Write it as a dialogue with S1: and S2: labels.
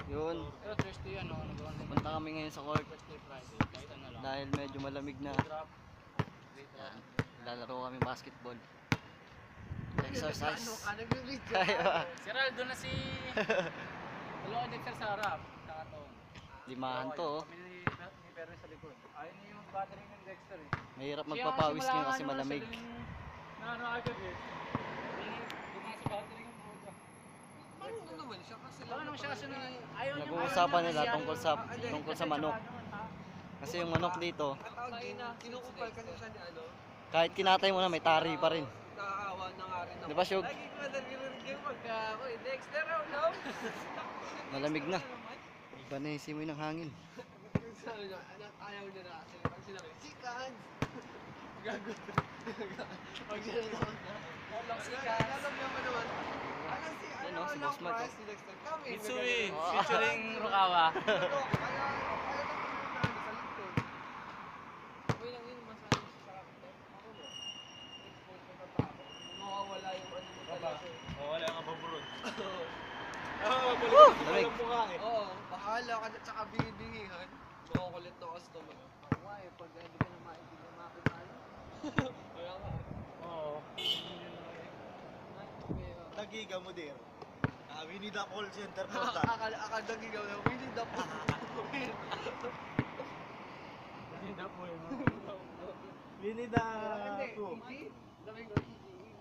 S1: Yun.
S2: Pero Thursday yan, no?
S1: Punta kami ngayon sa court.
S2: Thursday, Friday. Kahit ano lang.
S1: Dahil medyo malamig na.
S2: Drop.
S1: Yan. Lalaro kami basketball. Exercise.
S2: Si Ral, doon na si... Dalawa Dexter sa harap. Nakataon.
S1: Limahan to, oh.
S2: Kami ni Perry sa likod. Ayun na yung battery ng Dexter eh.
S1: Mahirap magpapawis ngayon kasi malamig.
S2: Ano agad eh. Dumaan sa battery ng boga.
S3: Ano naman siya kasi
S2: Ano naman siya kasi ayaw niya.
S1: Nag-uusapan nila tungkol sa manok. Kasi yung manok dito,
S3: kinukupal kasi siya ni ano.
S1: kahit kinatay mo na may tari pa rin.
S3: Nakaawa na nga rin ako.
S1: Di ba, Shug?
S3: Lagi ko narinig yung pagka, oy, Dexter, oh no?
S1: Malamig na. Iba na yung simoy ng hangin.
S3: Sabi niya, anak, ayaw niya na. Pag sinabi, sikan! Gago. Pag sinabi ko, walang sikan. Alam niya pa naman. Alam si,
S1: Yan,
S3: ano,
S1: oh, si
S3: walang
S1: Boss Mark,
S3: price si Dexter. Kami.
S2: Mitsui,
S1: Oh.
S2: featuring Rukawa.
S3: Kaya lang sa likod. Okay lang yun, masaya siya sa akin. Ako no. Expose ko na pa ako. Mawawala yung ano mo talaga.
S2: Wala nga baburod.
S1: Lamig.
S3: Oo, bahala ka na tsaka bingi-bingihan. Makukulit na customer. Ako nga eh, pag hindi ka na maibigan tayo. Kaya nga.
S2: Oo.
S4: Nagiga mo dir. We need a call center for that.
S3: Akala nagigaw na, we need the phone.
S4: We need a
S3: Hindi,
S4: phone.
S3: hindi.